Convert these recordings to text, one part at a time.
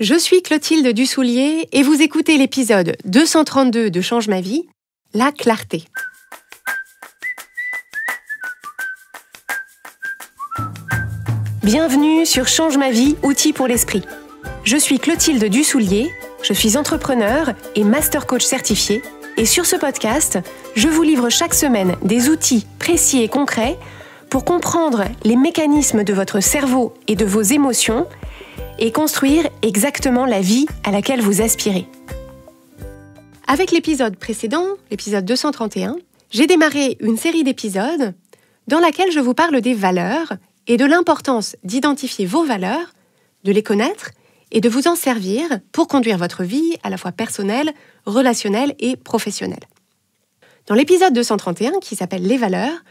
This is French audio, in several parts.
Je suis Clotilde Dussoulier et vous écoutez l'épisode 232 de Change ma vie, la clarté. Bienvenue sur Change ma vie, outils pour l'esprit. Je suis Clotilde Dussoulier, je suis entrepreneur et master coach certifié et sur ce podcast, je vous livre chaque semaine des outils précis et concrets pour comprendre les mécanismes de votre cerveau et de vos émotions et construire exactement la vie à laquelle vous aspirez. Avec l'épisode précédent, l'épisode 231, j'ai démarré une série d'épisodes dans laquelle je vous parle des valeurs et de l'importance d'identifier vos valeurs, de les connaître et de vous en servir pour conduire votre vie à la fois personnelle, relationnelle et professionnelle. Dans l'épisode 231, qui s'appelle « Les valeurs »,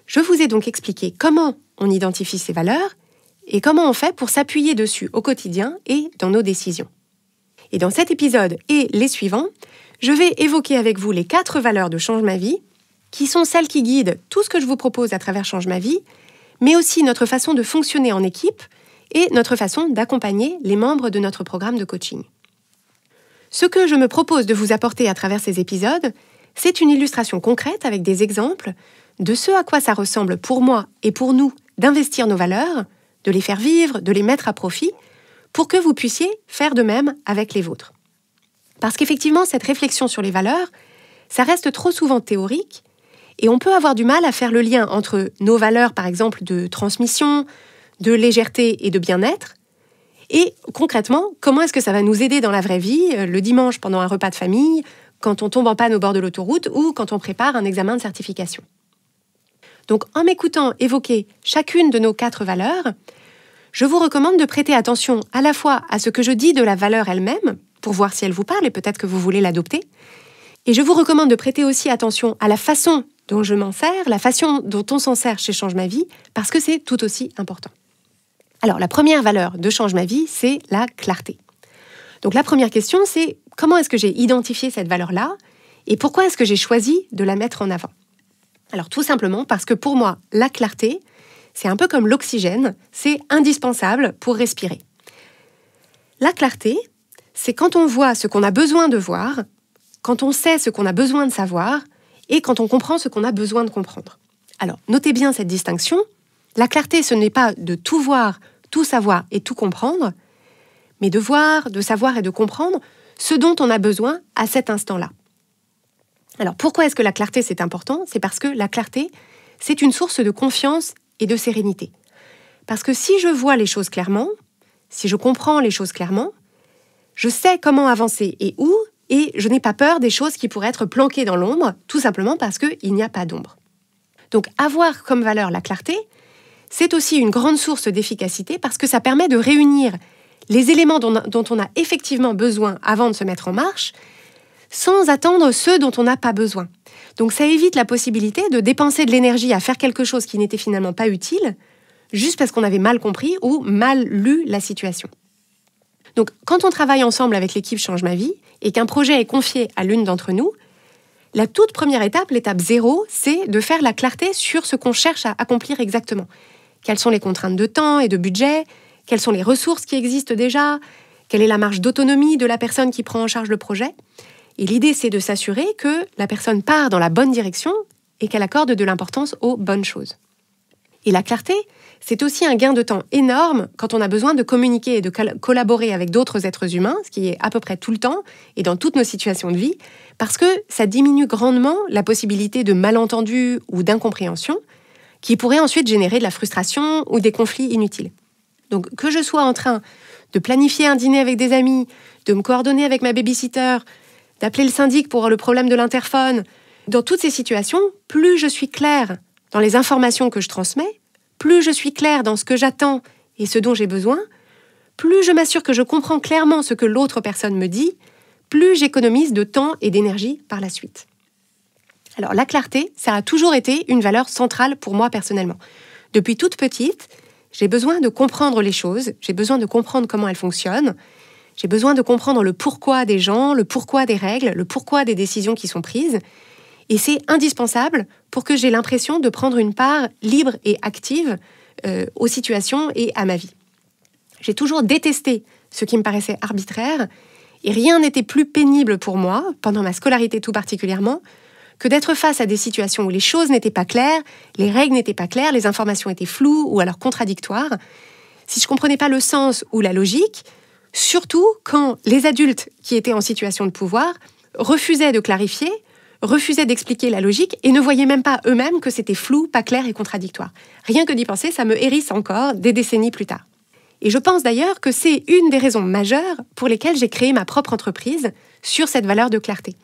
je vous ai donc expliqué comment on identifie ces valeurs et comment on fait pour s'appuyer dessus au quotidien et dans nos décisions. Et dans cet épisode et les suivants, je vais évoquer avec vous les 4 valeurs de Change ma vie, qui sont celles qui guident tout ce que je vous propose à travers Change ma vie, mais aussi notre façon de fonctionner en équipe et notre façon d'accompagner les membres de notre programme de coaching. Ce que je me propose de vous apporter à travers ces épisodes, c'est une illustration concrète avec des exemples de ce à quoi ça ressemble pour moi et pour nous d'investir nos valeurs, de les faire vivre, de les mettre à profit, pour que vous puissiez faire de même avec les vôtres. Parce qu'effectivement, cette réflexion sur les valeurs, ça reste trop souvent théorique, et on peut avoir du mal à faire le lien entre nos valeurs, par exemple, de transmission, de légèreté et de bien-être, et concrètement, comment est-ce que ça va nous aider dans la vraie vie, le dimanche pendant un repas de famille, quand on tombe en panne au bord de l'autoroute ou quand on prépare un examen de certification. Donc, en m'écoutant évoquer chacune de nos 4 valeurs, je vous recommande de prêter attention à la fois à ce que je dis de la valeur elle-même, pour voir si elle vous parle et peut-être que vous voulez l'adopter, et je vous recommande de prêter aussi attention à la façon dont je m'en sers, la façon dont on s'en sert chez Change ma vie, parce que c'est tout aussi important. Alors, la première valeur de Change ma vie, c'est la clarté. Donc, la première question, c'est comment est-ce que j'ai identifié cette valeur-là et pourquoi est-ce que j'ai choisi de la mettre en avant ? Alors, tout simplement parce que pour moi, la clarté, c'est un peu comme l'oxygène, c'est indispensable pour respirer. La clarté, c'est quand on voit ce qu'on a besoin de voir, quand on sait ce qu'on a besoin de savoir et quand on comprend ce qu'on a besoin de comprendre. Alors, notez bien cette distinction. La clarté, ce n'est pas de tout voir, tout savoir et tout comprendre, mais de voir, de savoir et de comprendre ce dont on a besoin à cet instant-là. Alors, pourquoi est-ce que la clarté, c'est important ? C'est parce que la clarté, c'est une source de confiance et de sérénité. Parce que si je vois les choses clairement, si je comprends les choses clairement, je sais comment avancer et où, et je n'ai pas peur des choses qui pourraient être planquées dans l'ombre, tout simplement parce qu'il n'y a pas d'ombre. Donc, avoir comme valeur la clarté, c'est aussi une grande source d'efficacité parce que ça permet de réunir les éléments dont on a effectivement besoin avant de se mettre en marche, sans attendre ceux dont on n'a pas besoin. Donc ça évite la possibilité de dépenser de l'énergie à faire quelque chose qui n'était finalement pas utile, juste parce qu'on avait mal compris ou mal lu la situation. Donc quand on travaille ensemble avec l'équipe Change ma vie et qu'un projet est confié à l'une d'entre nous, la toute première étape, l'étape 0, c'est de faire la clarté sur ce qu'on cherche à accomplir exactement. Quelles sont les contraintes de temps et de budget ? Quelles sont les ressources qui existent déjà ? Quelle est la marge d'autonomie de la personne qui prend en charge le projet ? Et l'idée, c'est de s'assurer que la personne part dans la bonne direction et qu'elle accorde de l'importance aux bonnes choses. Et la clarté, c'est aussi un gain de temps énorme quand on a besoin de communiquer et de collaborer avec d'autres êtres humains, ce qui est à peu près tout le temps et dans toutes nos situations de vie, parce que ça diminue grandement la possibilité de malentendus ou d'incompréhension qui pourraient ensuite générer de la frustration ou des conflits inutiles. Donc, que je sois en train de planifier un dîner avec des amis, de me coordonner avec ma babysitter, d'appeler le syndic pour le problème de l'interphone. Dans toutes ces situations, plus je suis claire dans les informations que je transmets, plus je suis claire dans ce que j'attends et ce dont j'ai besoin, plus je m'assure que je comprends clairement ce que l'autre personne me dit, plus j'économise de temps et d'énergie par la suite. Alors la clarté, ça a toujours été une valeur centrale pour moi personnellement. Depuis toute petite, j'ai besoin de comprendre les choses, j'ai besoin de comprendre comment elles fonctionnent, j'ai besoin de comprendre le pourquoi des gens, le pourquoi des règles, le pourquoi des décisions qui sont prises. Et c'est indispensable pour que j'ai l'impression de prendre une part libre et active aux situations et à ma vie. J'ai toujours détesté ce qui me paraissait arbitraire, et rien n'était plus pénible pour moi, pendant ma scolarité tout particulièrement, que d'être face à des situations où les choses n'étaient pas claires, les règles n'étaient pas claires, les informations étaient floues ou alors contradictoires. Si je ne comprenais pas le sens ou la logique, surtout quand les adultes qui étaient en situation de pouvoir refusaient de clarifier, refusaient d'expliquer la logique et ne voyaient même pas eux-mêmes que c'était flou, pas clair et contradictoire. Rien que d'y penser, ça me hérisse encore des décennies plus tard. Et je pense d'ailleurs que c'est une des raisons majeures pour lesquelles j'ai créé ma propre entreprise sur cette valeur de clarté.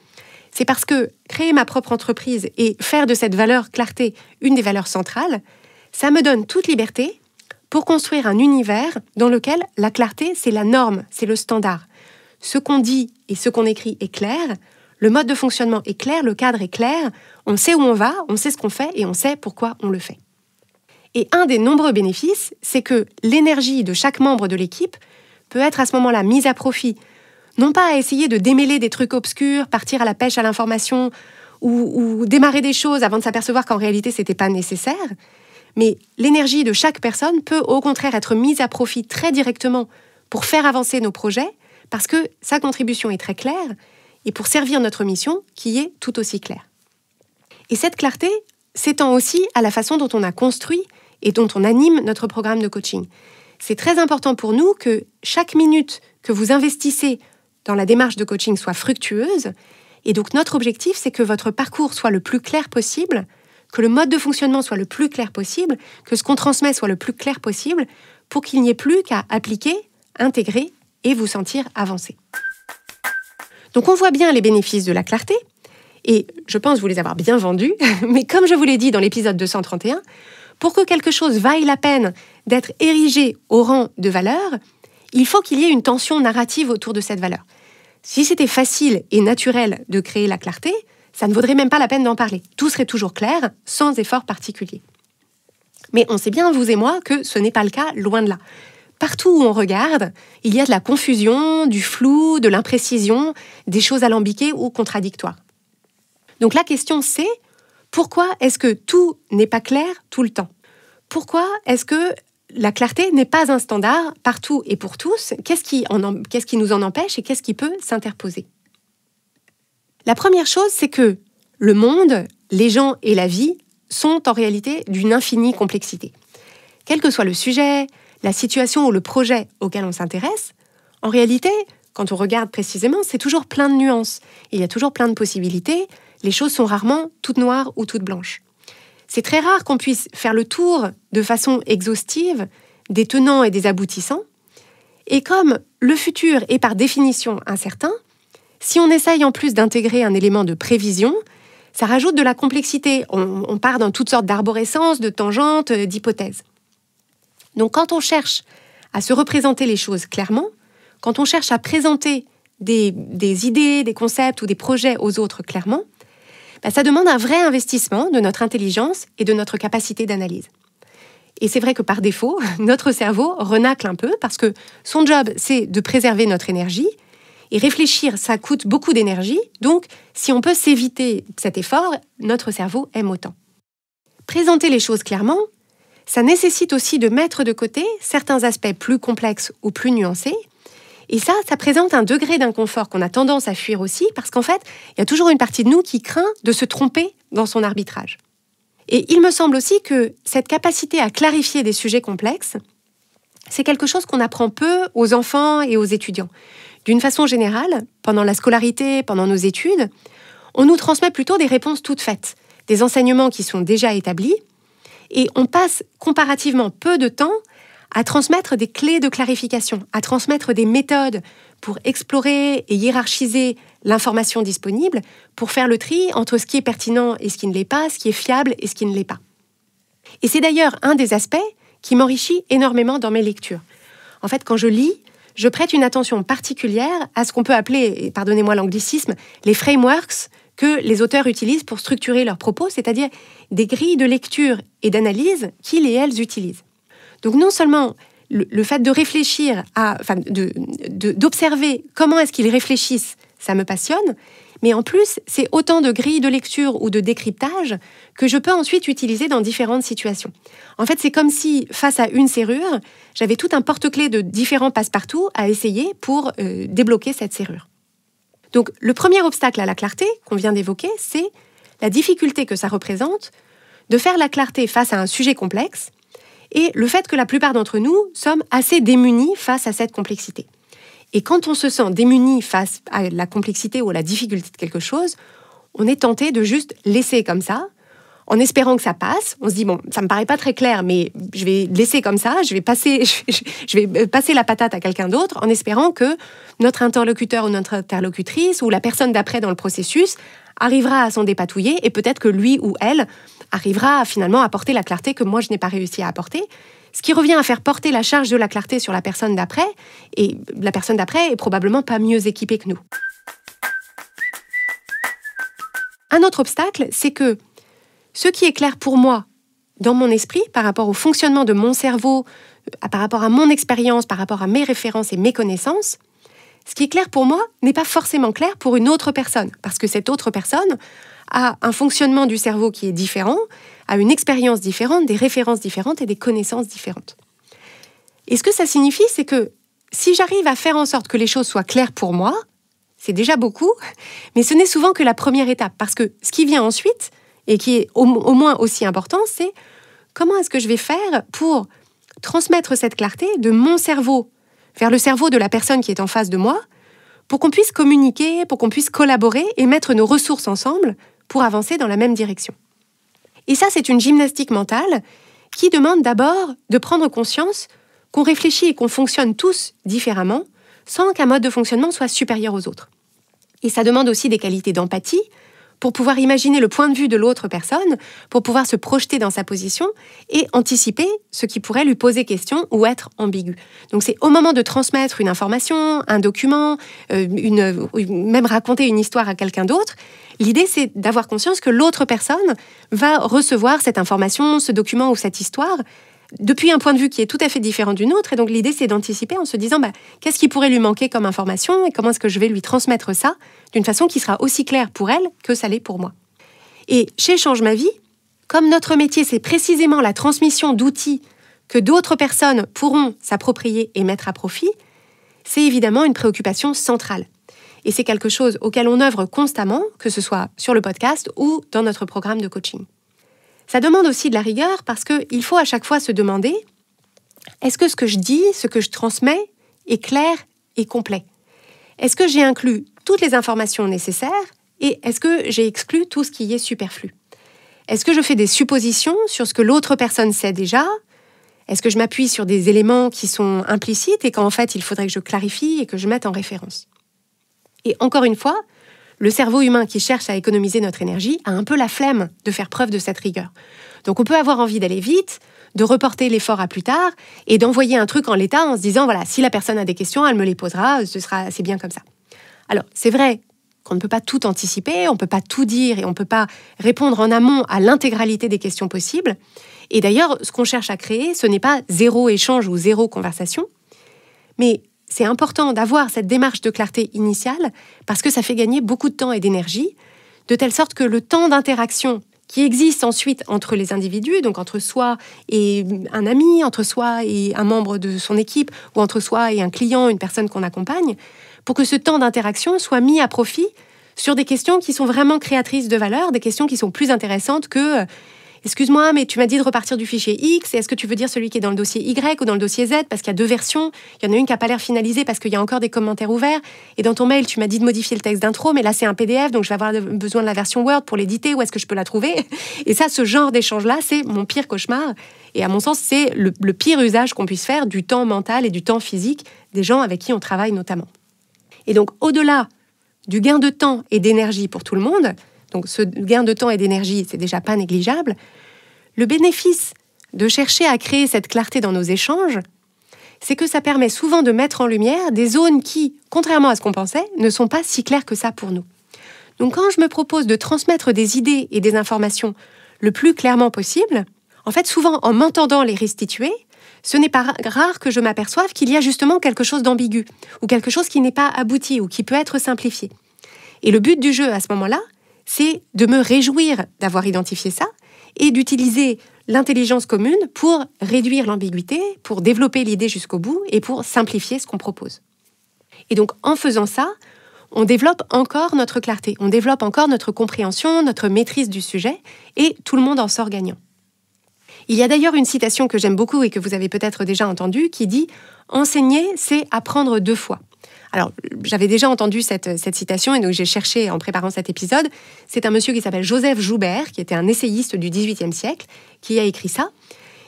C'est parce que créer ma propre entreprise et faire de cette valeur clarté une des valeurs centrales, ça me donne toute liberté pour construire un univers dans lequel la clarté, c'est la norme, c'est le standard. Ce qu'on dit et ce qu'on écrit est clair, le mode de fonctionnement est clair, le cadre est clair, on sait où on va, on sait ce qu'on fait et on sait pourquoi on le fait. Et un des nombreux bénéfices, c'est que l'énergie de chaque membre de l'équipe peut être à ce moment-là mise à profit, non pas à essayer de démêler des trucs obscurs, partir à la pêche à l'information ou démarrer des choses avant de s'apercevoir qu'en réalité, ce n'était pas nécessaire, mais l'énergie de chaque personne peut au contraire être mise à profit très directement pour faire avancer nos projets, parce que sa contribution est très claire, et pour servir notre mission qui est tout aussi claire. Et cette clarté s'étend aussi à la façon dont on a construit et dont on anime notre programme de coaching. C'est très important pour nous que chaque minute que vous investissez dans la démarche de coaching soit fructueuse, et donc notre objectif, c'est que votre parcours soit le plus clair possible, que le mode de fonctionnement soit le plus clair possible, que ce qu'on transmet soit le plus clair possible, pour qu'il n'y ait plus qu'à appliquer, intégrer et vous sentir avancer. Donc on voit bien les bénéfices de la clarté, et je pense vous les avoir bien vendus, mais comme je vous l'ai dit dans l'épisode 231, pour que quelque chose vaille la peine d'être érigé au rang de valeur, il faut qu'il y ait une tension narrative autour de cette valeur. Si c'était facile et naturel de créer la clarté, ça ne vaudrait même pas la peine d'en parler. Tout serait toujours clair, sans effort particulier. Mais on sait bien, vous et moi, que ce n'est pas le cas, loin de là. Partout où on regarde, il y a de la confusion, du flou, de l'imprécision, des choses alambiquées ou contradictoires. Donc la question c'est, pourquoi est-ce que tout n'est pas clair tout le temps ? Pourquoi est-ce que la clarté n'est pas un standard partout et pour tous ? Qu'est-ce qui nous en empêche et qu'est-ce qui peut s'interposer ? La première chose, c'est que le monde, les gens et la vie sont en réalité d'une infinie complexité. Quel que soit le sujet, la situation ou le projet auquel on s'intéresse, en réalité, quand on regarde précisément, c'est toujours plein de nuances. Il y a toujours plein de possibilités. Les choses sont rarement toutes noires ou toutes blanches. C'est très rare qu'on puisse faire le tour de façon exhaustive des tenants et des aboutissants. Et comme le futur est par définition incertain, si on essaye en plus d'intégrer un élément de prévision, ça rajoute de la complexité. On part dans toutes sortes d'arborescences, de tangentes, d'hypothèses. Donc quand on cherche à se représenter les choses clairement, quand on cherche à présenter des idées, des concepts ou des projets aux autres clairement, ça demande un vrai investissement de notre intelligence et de notre capacité d'analyse. Et c'est vrai que par défaut, notre cerveau renacle un peu parce que son job, c'est de préserver notre énergie. Et réfléchir, ça coûte beaucoup d'énergie. Donc, si on peut s'éviter cet effort, notre cerveau aime autant. Présenter les choses clairement, ça nécessite aussi de mettre de côté certains aspects plus complexes ou plus nuancés. Et ça présente un degré d'inconfort qu'on a tendance à fuir aussi, parce qu'en fait, il y a toujours une partie de nous qui craint de se tromper dans son arbitrage. Et il me semble aussi que cette capacité à clarifier des sujets complexes, c'est quelque chose qu'on apprend peu aux enfants et aux étudiants. D'une façon générale, pendant la scolarité, pendant nos études, on nous transmet plutôt des réponses toutes faites, des enseignements qui sont déjà établis, et on passe comparativement peu de temps à transmettre des clés de clarification, à transmettre des méthodes pour explorer et hiérarchiser l'information disponible, pour faire le tri entre ce qui est pertinent et ce qui ne l'est pas, ce qui est fiable et ce qui ne l'est pas. Et c'est d'ailleurs un des aspects qui m'enrichit énormément dans mes lectures. En fait, quand je lis, je prête une attention particulière à ce qu'on peut appeler, et pardonnez-moi l'anglicisme, les frameworks que les auteurs utilisent pour structurer leurs propos, c'est-à-dire des grilles de lecture et d'analyse qu'ils et elles utilisent. Donc non seulement le fait de réfléchir d'observer comment est-ce qu'ils réfléchissent, ça me passionne, Mais en plus, c'est autant de grilles de lecture ou de décryptage que je peux ensuite utiliser dans différentes situations. En fait, c'est comme si, face à une serrure, j'avais tout un porte-clés de différents passe-partout à essayer pour débloquer cette serrure. Donc, le premier obstacle à la clarté qu'on vient d'évoquer, c'est la difficulté que ça représente de faire la clarté face à un sujet complexe et le fait que la plupart d'entre nous sommes assez démunis face à cette complexité. Et quand on se sent démuni face à la complexité ou à la difficulté de quelque chose, on est tenté de juste laisser comme ça, en espérant que ça passe. On se dit, bon, ça me paraît pas très clair, mais je vais laisser comme ça, je vais passer la patate à quelqu'un d'autre, en espérant que notre interlocuteur ou notre interlocutrice, ou la personne d'après dans le processus, arrivera à s'en dépatouiller, et peut-être que lui ou elle arrivera finalement à apporter la clarté que moi je n'ai pas réussi à apporter. Ce qui revient à faire porter la charge de la clarté sur la personne d'après, et la personne d'après est probablement pas mieux équipée que nous. Un autre obstacle, c'est que ce qui est clair pour moi, dans mon esprit, par rapport au fonctionnement de mon cerveau, par rapport à mon expérience, par rapport à mes références et mes connaissances, ce qui est clair pour moi n'est pas forcément clair pour une autre personne, parce que cette autre personne a un fonctionnement du cerveau qui est différent, a une expérience différente, des références différentes et des connaissances différentes. Et ce que ça signifie, c'est que si j'arrive à faire en sorte que les choses soient claires pour moi, c'est déjà beaucoup, mais ce n'est souvent que la première étape, parce que ce qui vient ensuite, et qui est au moins aussi important, c'est comment est-ce que je vais faire pour transmettre cette clarté de mon cerveau vers le cerveau de la personne qui est en face de moi, pour qu'on puisse communiquer, pour qu'on puisse collaborer et mettre nos ressources ensemble pour avancer dans la même direction. Et ça, c'est une gymnastique mentale qui demande d'abord de prendre conscience qu'on réfléchit et qu'on fonctionne tous différemment, sans qu'un mode de fonctionnement soit supérieur aux autres. Et ça demande aussi des qualités d'empathie, pour pouvoir imaginer le point de vue de l'autre personne, pour pouvoir se projeter dans sa position et anticiper ce qui pourrait lui poser question ou être ambigu. Donc c'est au moment de transmettre une information, un document, même raconter une histoire à quelqu'un d'autre, l'idée c'est d'avoir conscience que l'autre personne va recevoir cette information, ce document ou cette histoire depuis un point de vue qui est tout à fait différent du nôtre. Et donc l'idée c'est d'anticiper en se disant qu'est-ce qui pourrait lui manquer comme information et comment est-ce que je vais lui transmettre ça d'une façon qui sera aussi claire pour elle que ça l'est pour moi. Et chez Change ma vie, comme notre métier c'est précisément la transmission d'outils que d'autres personnes pourront s'approprier et mettre à profit, c'est évidemment une préoccupation centrale. Et c'est quelque chose auquel on œuvre constamment, que ce soit sur le podcast ou dans notre programme de coaching. Ça demande aussi de la rigueur parce qu'il faut à chaque fois se demander est-ce que ce que je dis, ce que je transmets est clair et complet ? Est-ce que j'ai inclus toutes les informations nécessaires et est-ce que j'ai exclu tout ce qui est superflu ? Est-ce que je fais des suppositions sur ce que l'autre personne sait déjà ? Est-ce que je m'appuie sur des éléments qui sont implicites et qu'en fait il faudrait que je clarifie et que je mette en référence ? Et encore une fois, le cerveau humain qui cherche à économiser notre énergie a un peu la flemme de faire preuve de cette rigueur. Donc on peut avoir envie d'aller vite, de reporter l'effort à plus tard et d'envoyer un truc en l'état en se disant voilà, si la personne a des questions, elle me les posera, c'est bien comme ça. Alors c'est vrai qu'on ne peut pas tout anticiper, on ne peut pas tout dire et on ne peut pas répondre en amont à l'intégralité des questions possibles. Et d'ailleurs, ce qu'on cherche à créer, ce n'est pas zéro échange ou zéro conversation, mais c'est important d'avoir cette démarche de clarté initiale parce que ça fait gagner beaucoup de temps et d'énergie, de telle sorte que le temps d'interaction qui existe ensuite entre les individus, donc entre soi et un ami, entre soi et un membre de son équipe, ou entre soi et un client, une personne qu'on accompagne, pour que ce temps d'interaction soit mis à profit sur des questions qui sont vraiment créatrices de valeur, des questions qui sont plus intéressantes que excuse-moi, mais tu m'as dit de repartir du fichier X, et est-ce que tu veux dire celui qui est dans le dossier Y ou dans le dossier Z, parce qu'il y a deux versions, il y en a une qui n'a pas l'air finalisée parce qu'il y a encore des commentaires ouverts, et dans ton mail, tu m'as dit de modifier le texte d'intro, mais là c'est un PDF, donc je vais avoir besoin de la version Word pour l'éditer, où est-ce que je peux la trouver ? Et ça, ce genre d'échange-là, c'est mon pire cauchemar, et à mon sens, c'est le pire usage qu'on puisse faire du temps mental et du temps physique des gens avec qui on travaille notamment. Et donc, au-delà du gain de temps et d'énergie pour tout le monde, donc ce gain de temps et d'énergie, c'est déjà pas négligeable. Le bénéfice de chercher à créer cette clarté dans nos échanges, c'est que ça permet souvent de mettre en lumière des zones qui, contrairement à ce qu'on pensait, ne sont pas si claires que ça pour nous. Donc quand je me propose de transmettre des idées et des informations le plus clairement possible, en fait, souvent en m'entendant les restituer, ce n'est pas rare que je m'aperçoive qu'il y a justement quelque chose d'ambigu, ou quelque chose qui n'est pas abouti, ou qui peut être simplifié. Et le but du jeu à ce moment-là, c'est de me réjouir d'avoir identifié ça et d'utiliser l'intelligence commune pour réduire l'ambiguïté, pour développer l'idée jusqu'au bout et pour simplifier ce qu'on propose. Et donc, en faisant ça, on développe encore notre clarté, on développe encore notre compréhension, notre maîtrise du sujet, et tout le monde en sort gagnant. Il y a d'ailleurs une citation que j'aime beaucoup et que vous avez peut-être déjà entendue, qui dit « Enseigner, c'est apprendre 2 fois ». Alors, j'avais déjà entendu cette citation et donc j'ai cherché en préparant cet épisode. C'est un monsieur qui s'appelle Joseph Joubert, qui était un essayiste du XVIIIe siècle, qui a écrit ça.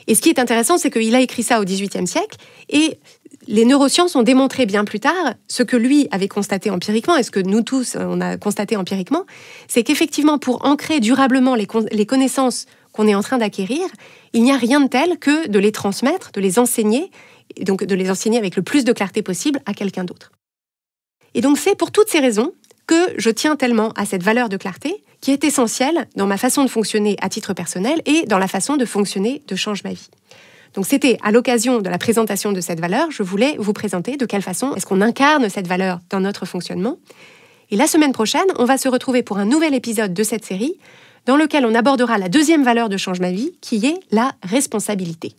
Et ce qui est intéressant, c'est qu'il a écrit ça au XVIIIe siècle et les neurosciences ont démontré bien plus tard ce que lui avait constaté empiriquement et ce que nous tous, on a constaté empiriquement, c'est qu'effectivement, pour ancrer durablement les connaissances qu'on est en train d'acquérir, il n'y a rien de tel que de les transmettre, de les enseigner, et donc de les enseigner avec le plus de clarté possible à quelqu'un d'autre. Et donc c'est pour toutes ces raisons que je tiens tellement à cette valeur de clarté qui est essentielle dans ma façon de fonctionner à titre personnel et dans la façon de fonctionner de Change ma vie. Donc c'était à l'occasion de la présentation de cette valeur, je voulais vous présenter de quelle façon est-ce qu'on incarne cette valeur dans notre fonctionnement. Et la semaine prochaine, on va se retrouver pour un nouvel épisode de cette série dans lequel on abordera la 2e valeur de Change ma vie qui est la responsabilité.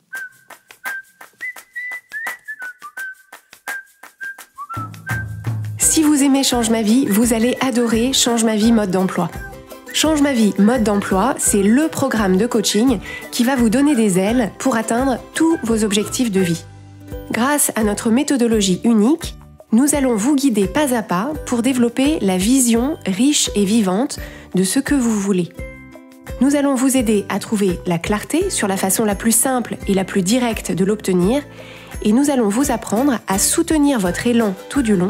Si vous aimez Change ma vie, vous allez adorer Change ma vie mode d'emploi. Change ma vie mode d'emploi, c'est le programme de coaching qui va vous donner des ailes pour atteindre tous vos objectifs de vie. Grâce à notre méthodologie unique, nous allons vous guider pas à pas pour développer la vision riche et vivante de ce que vous voulez. Nous allons vous aider à trouver la clarté sur la façon la plus simple et la plus directe de l'obtenir et nous allons vous apprendre à soutenir votre élan tout du long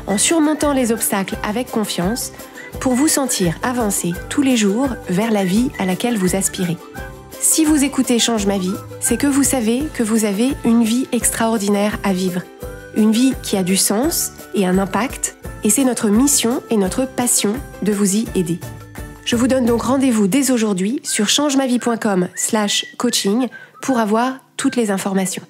en surmontant les obstacles avec confiance pour vous sentir avancer tous les jours vers la vie à laquelle vous aspirez. Si vous écoutez Change ma vie, c'est que vous savez que vous avez une vie extraordinaire à vivre. Une vie qui a du sens et un impact, et c'est notre mission et notre passion de vous y aider. Je vous donne donc rendez-vous dès aujourd'hui sur changemavie.com/coaching pour avoir toutes les informations.